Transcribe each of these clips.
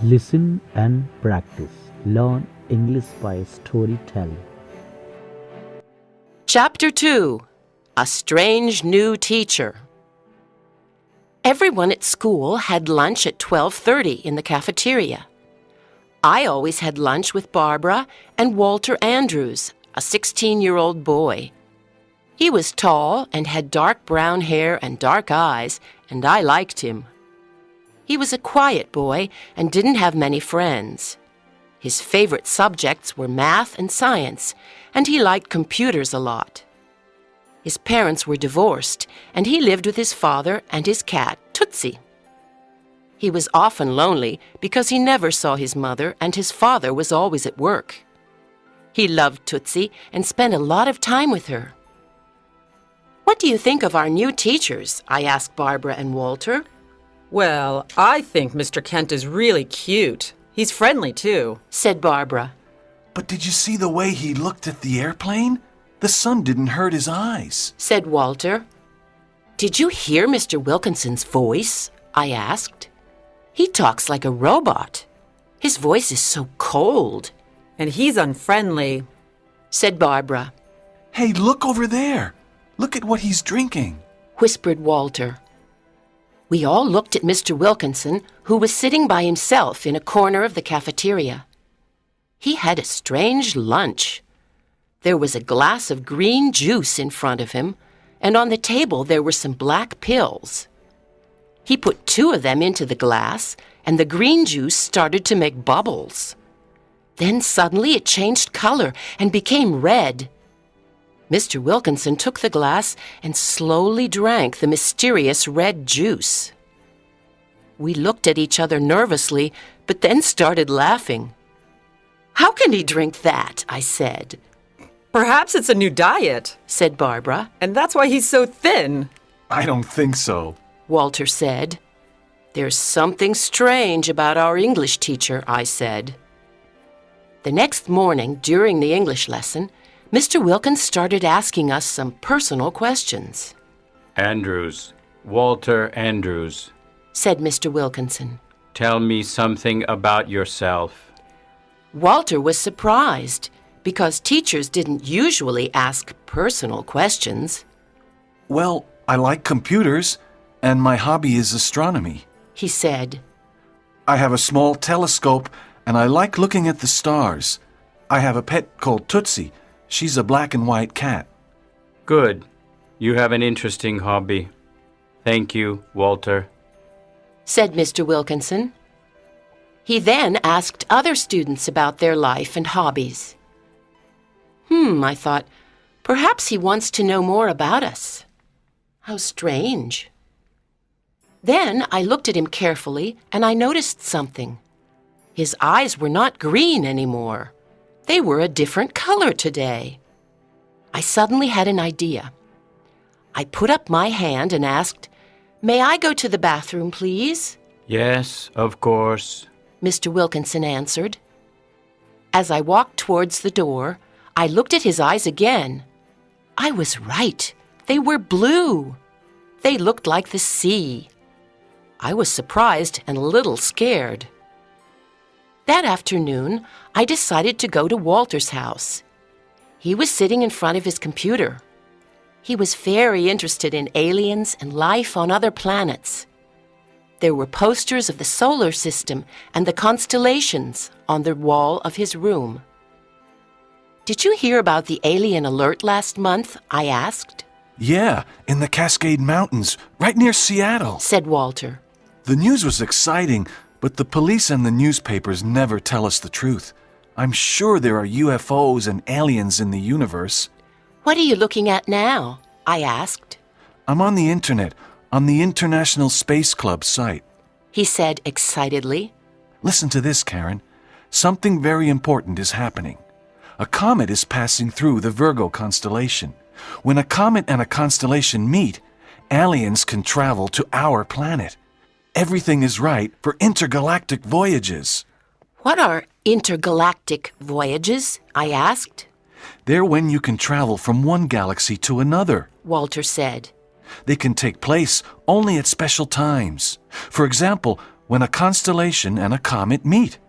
Listen and practice. Learn English by storytelling. Chapter 2. A Strange New Teacher. Everyone at school had lunch at 12:30 in the cafeteria. I always had lunch with Barbara and Walter Andrews, a 16-year-old boy. He was tall and had dark brown hair and dark eyes, and I liked him. He was a quiet boy and didn't have many friends. His favorite subjects were math and science, and he liked computers a lot. His parents were divorced, and he lived with his father and his cat, Tootsie. He was often lonely because he never saw his mother, and his father was always at work. He loved Tootsie and spent a lot of time with her. "What do you think of our new teachers?" I asked Barbara and Walter. Well, I think Mr. Kent is really cute. He's friendly, too, said Barbara. But did you see the way he looked at the airplane? The sun didn't hurt his eyes, said Walter. "Did you hear Mr. Wilkinson's voice?" I asked. "He talks like a robot. His voice is so cold." And he's unfriendly, said Barbara. Hey, look over there. Look at what he's drinking, whispered Walter. We all looked at Mr. Wilkinson, who was sitting by himself in a corner of the cafeteria. He had a strange lunch. There was a glass of green juice in front of him, and on the table there were some black pills. He put 2 of them into the glass, and the green juice started to make bubbles. Then suddenly it changed color and became red. Mr. Wilkinson took the glass and slowly drank the mysterious red juice. We looked at each other nervously, but then started laughing. "How can he drink that?" I said. Perhaps it's a new diet, said Barbara. And that's why he's so thin. I don't think so, Walter said. "There's something strange about our English teacher," I said. The next morning, during the English lesson, Mr. Wilkins started asking us some personal questions. Andrews, Walter Andrews, said Mr. Wilkinson. Tell me something about yourself. Walter was surprised because teachers didn't usually ask personal questions. Well, I like computers, and my hobby is astronomy, he said. I have a small telescope, and I like looking at the stars. I have a pet called Tootsie. She's a black and white cat. Good. You have an interesting hobby. Thank you, Walter, said Mr. Wilkinson. He then asked other students about their life and hobbies. I thought, perhaps he wants to know more about us. How strange. Then I looked at him carefully and I noticed something. His eyes were not green anymore. They were a different color today. I suddenly had an idea. I put up my hand and asked, "May I go to the bathroom, please?" Yes, of course, Mr. Wilkinson answered. As I walked towards the door, I looked at his eyes again. I was right. They were blue. They looked like the sea. I was surprised and a little scared. That afternoon, I decided to go to Walter's house. He was sitting in front of his computer. He was very interested in aliens and life on other planets. There were posters of the solar system and the constellations on the wall of his room. "Did you hear about the alien alert last month?" I asked. Yeah, in the Cascade Mountains, right near Seattle, said Walter. The news was exciting, but the police and the newspapers never tell us the truth. I'm sure there are UFOs and aliens in the universe. "What are you looking at now?" I asked. I'm on the internet, on the International Space Club site, he said excitedly. Listen to this, Karen. Something very important is happening. A comet is passing through the Virgo constellation. When a comet and a constellation meet, aliens can travel to our planet. Everything is right for intergalactic voyages. "What are intergalactic voyages?" I asked. They're when you can travel from one galaxy to another, Walter said. They can take place only at special times. For example, when a constellation and a comet meet.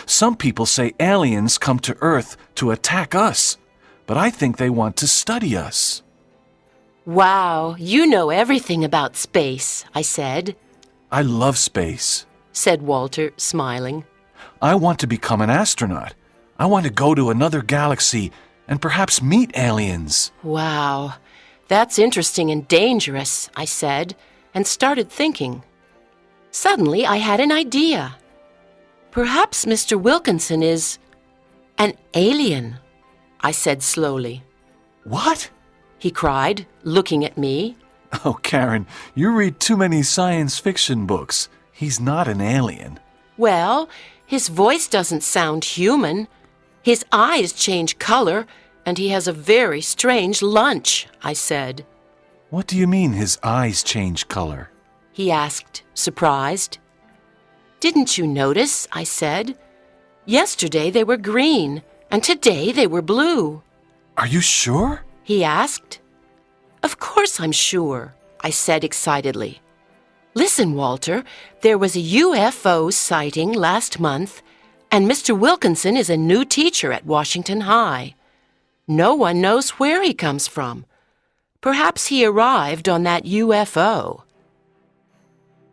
Some people say aliens come to Earth to attack us, but I think they want to study us. Wow, you know everything about space, I said. I love space, Said Walter, smiling. I want to become an astronaut. I want to go to another galaxy and perhaps meet aliens. Wow, that's interesting and dangerous, I said, and started thinking. Suddenly, I had an idea. Perhaps Mr. Wilkinson is an alien, I said slowly. What? He cried, looking at me. Oh, Karen, you read too many science fiction books. He's not an alien. Well, his voice doesn't sound human. His eyes change color, and he has a very strange lunch, I said. What do you mean his eyes change color? He asked, surprised. Didn't you notice? I said. Yesterday they were green, and today they were blue. Are you sure? He asked. Of course I'm sure, I said excitedly. Listen, Walter, there was a UFO sighting last month, and Mr. Wilkinson is a new teacher at Washington High. No one knows where he comes from. Perhaps he arrived on that UFO.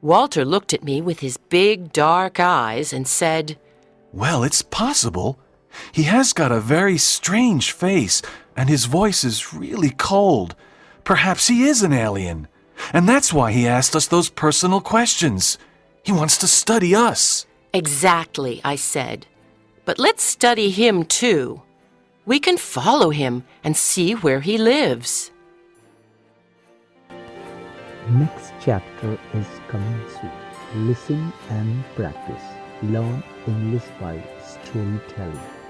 Walter looked at me with his big, dark eyes and said, Well, it's possible. He has got a very strange face, and his voice is really cold. Perhaps he is an alien. And that's why he asked us those personal questions. He wants to study us. Exactly, I said. But let's study him too. We can follow him and see where he lives. Next chapter is coming soon. Listen and practice. Learn English by storytelling.